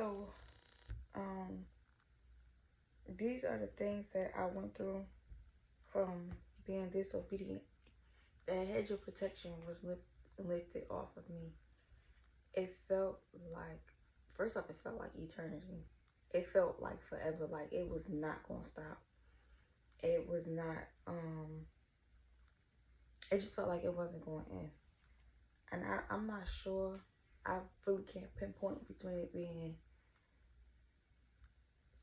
So, um, these are the things that I went through from being disobedient. The hedge of protection was lifted off of me. It felt like, first off, it felt like eternity. It felt like forever, like it was not going to stop. It was not, it just felt like it wasn't going to end. And I'm not sure, I really can't pinpoint between it being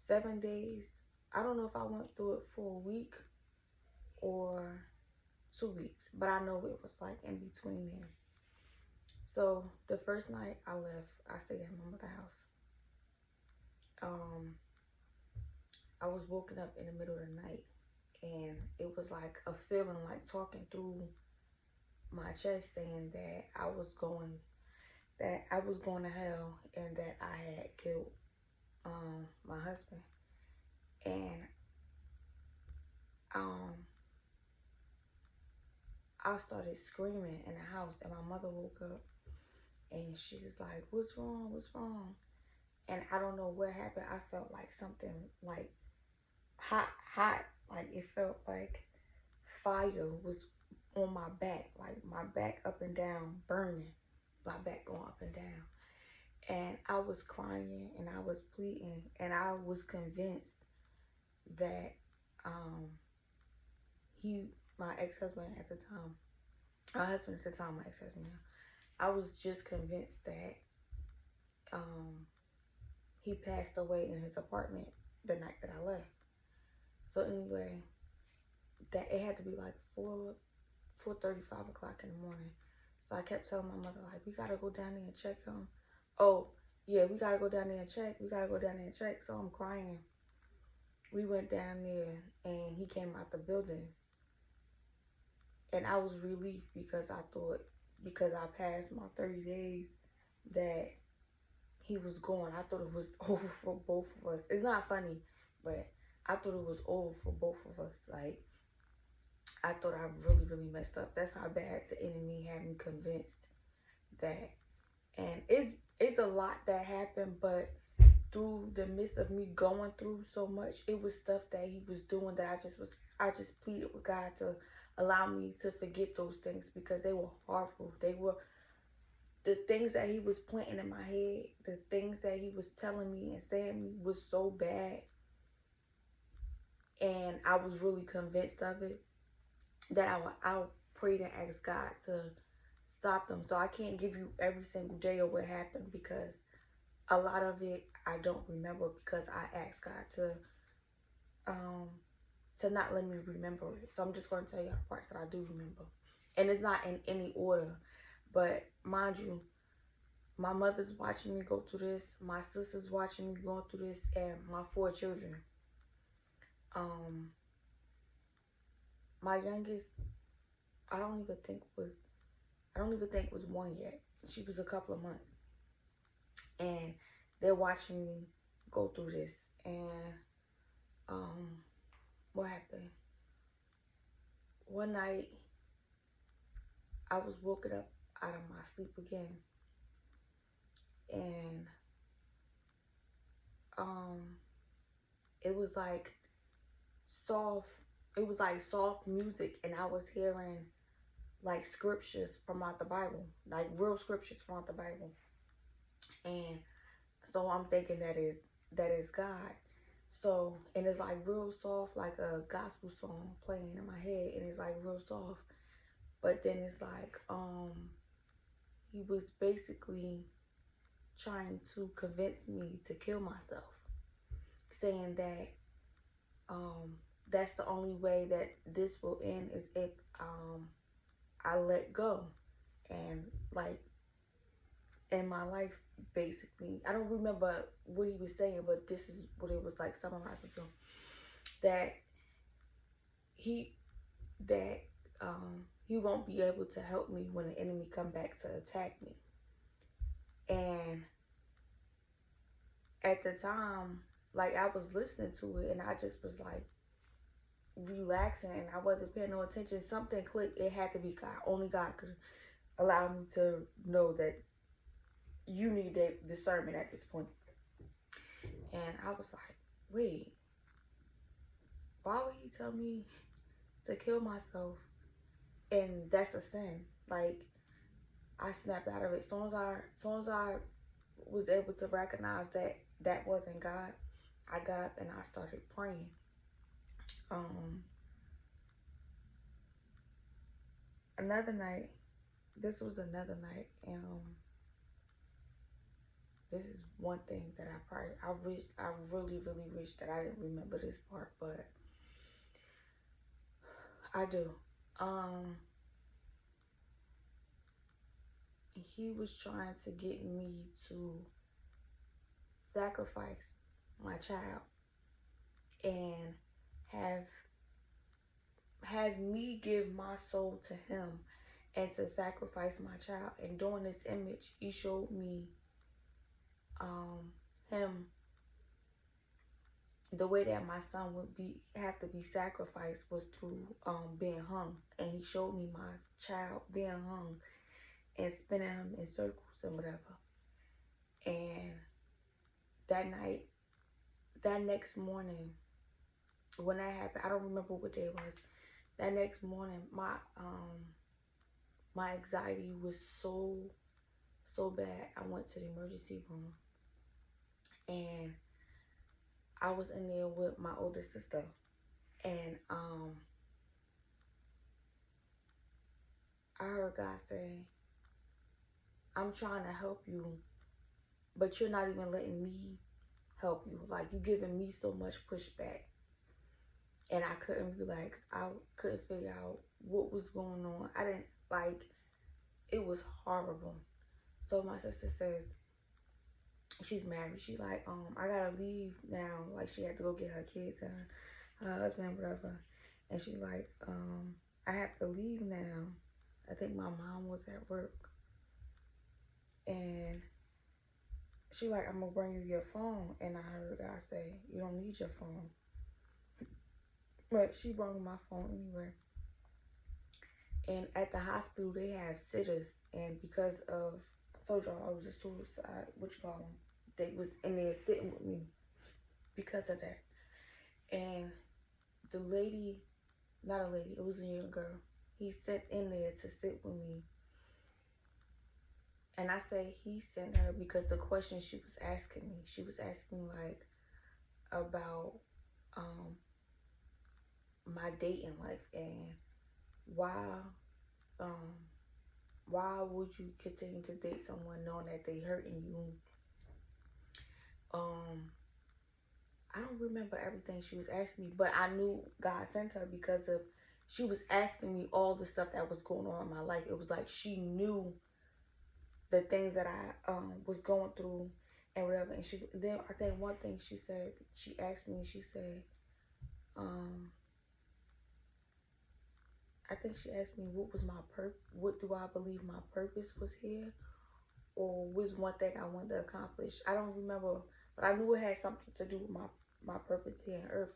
7 days. I don't know if I went through it for a week or 2 weeks, but I know it was like in between there. So the first night I left, I stayed at my mother's house. I was woken up in the middle of the night, and it was like a feeling like talking through my chest, saying that I was going to hell, and that I had killed my husband. And um, I started screaming in the house, and my mother woke up, and she was like, "What's wrong? What's wrong?" And I don't know what happened. I felt like something like hot. Like it felt like fire was on my back, like my back up and down, burning, my back going up and down. And I was crying and I was pleading, and I was convinced that um, my ex-husband at the time, my husband at the time, my ex-husband now, I was just convinced that he passed away in his apartment the night that I left. So anyway, that it had to be like 4:30, 5 o'clock in the morning. So I kept telling my mother, like, we gotta go down there and check him. Oh, yeah, we gotta go down there and check. We gotta go down there and check. So I'm crying. We went down there and he came out the building. And I was relieved because I thought, because I passed my 30 days, that he was gone. I thought it was over for both of us. It's not funny, but I thought it was over for both of us. Like, I thought I really, really messed up. That's how bad the enemy had me convinced that. And it's a lot that happened, but through the midst of me going through so much, it was stuff that he was doing that I just pleaded with God to allow me to forget those things, because they were horrible. They were the things that he was planting in my head, the things that he was telling me and saying to me was so bad. And I was really convinced of it, that I prayed and asked God to stop them. So I can't give you every single day of what happened, because a lot of it I don't remember, because I asked God to not let me remember it. So I'm just going to tell you the parts that I do remember. And it's not in any order. But mind you, my mother's watching me go through this. My sister's watching me go through this. And my 4 children. My youngest, I don't even think was 1 yet. She was a couple of months. And they're watching me go through this. And what happened? One night, I was woken up out of my sleep again. And it was like soft soft music, and I was hearing like scriptures from out the Bible, like real scriptures from out the Bible. And so I'm thinking that is God. So, and it's like real soft, like a gospel song playing in my head, and it's like real soft. But then it's like he was basically trying to convince me to kill myself, saying that that's the only way that this will end, is if I let go. And like in my life, basically, I don't remember what he was saying, but this is what it was like summarizing to him, that he that he won't be able to help me when the enemy come back to attack me. And at the time, like, I was listening to it, and I just was like relaxing, and I wasn't paying no attention. Something clicked. It had to be God. Only God could allow me to know that you need that discernment at this point. And I was like, wait, why would he tell me to kill myself? And that's a sin. Like, I snapped out of it. Soon as I was able to recognize that that wasn't God, I got up and I started praying. Another night, this was another night, and this is one thing that I really, really wish that I didn't remember this part, but I do. He was trying to get me to sacrifice my child and have me give my soul to him and to sacrifice my child. And during this image, he showed me him, the way that my son would have to be sacrificed was through being hung. And he showed me my child being hung and spinning him in circles and whatever. And that night, that next morning, when that happened, I don't remember what day it was. That next morning, my anxiety was so bad. I went to the emergency room, and I was in there with my older sister, and I heard God say, "I'm trying to help you, but you're not even letting me help you. Like, you giving me so much pushback." And I couldn't relax. I couldn't figure out what was going on. I didn't like. It was horrible. So my sister says, she's married. She's like, I gotta leave now. Like, she had to go get her kids and her husband, whatever. And she's like, I have to leave now. I think my mom was at work. And she like, I'm gonna bring you your phone. And I heard God say, you don't need your phone. But she brought me my phone anyway. And at the hospital, they have sitters. And because of, I told y'all I was a suicide, what you call them? They was in there sitting with me because of that. And the lady, not a lady, it was a young girl. He sat in there to sit with me. And I say he sent her because the question she was asking me, she was asking like about my dating life and why would you continue to date someone knowing that they hurting you? I don't remember everything she was asking me, but I knew God sent her because of she was asking me all the stuff that was going on in my life. It was like she knew the things that I was going through and whatever. And then I think one thing she said, she asked me, she said, I think she asked me what do I believe my purpose was here, or was one thing I wanted to accomplish. I don't remember, but I knew it had something to do with my purpose here on earth.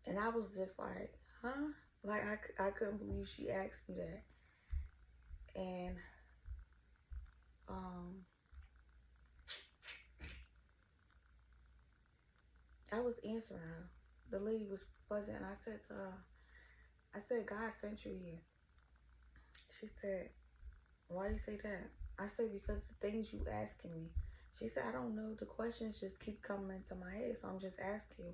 And I was just like, huh? Like, I couldn't believe she asked me that. And I was answering her. The lady was buzzing, and I said to her, I said, God sent you here. She said, why you say that? I said, because the things you asking me. She said, I don't know. The questions just keep coming into my head, so I'm just asking you.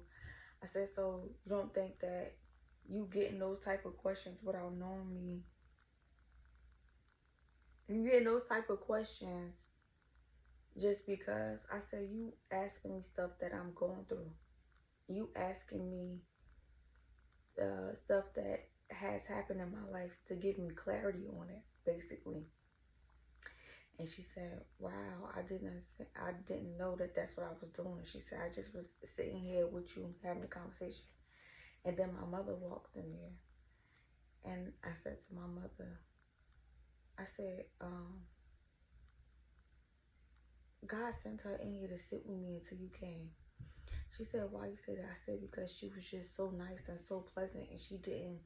I said, so you don't think that you getting those type of questions without knowing me? You getting those type of questions just because? I said, you asking me stuff that I'm going through. You asking me stuff that has happened in my life to give me clarity on it, basically. And she said, wow, I didn't know that that's what I was doing. She said, I just was sitting here with you having a conversation. And then my mother walks in there. And I said to my mother, I said, God sent her in here to sit with me until you came. She said, why you say that? I said, because she was just so nice and so pleasant, and she didn't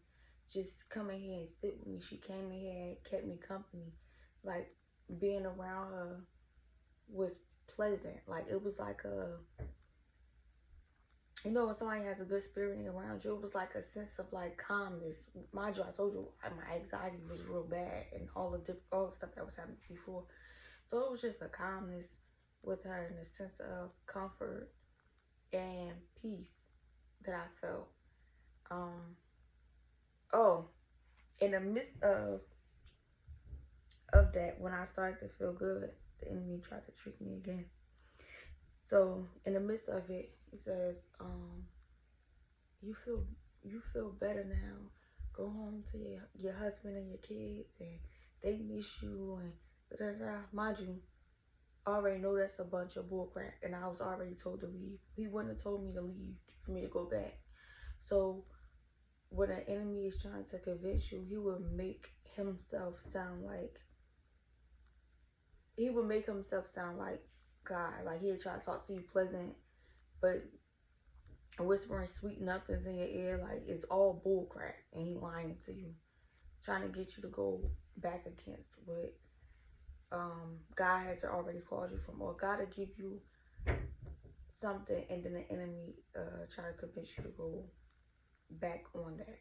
just come in here and sit with me. She came in here and kept me company. Like, being around her was pleasant. Like, it was like a, you know, when somebody has a good spirit around you, it was like a sense of like calmness. Mind you, I told you my anxiety was real bad and all the stuff that was happening before. So it was just a calmness with her and a sense of comfort and peace that I felt. Oh, in the midst of that, when I started to feel good, the enemy tried to trick me again. So in the midst of it, he says, you feel better now. Go home to your husband and your kids, and they miss you, and da da da. Mind you, I already know that's a bunch of bullcrap, and I was already told to leave. He wouldn't have told me to leave for me to go back. So when an enemy is trying to convince you, he will make himself sound like God. Like, he'll try to talk to you pleasant, but whispering sweet nothings in your ear, like it's all bullcrap, and he lying to you, trying to get you to go back against what God has already called you from, or God to give you something, and then the enemy try to convince you to go back on that.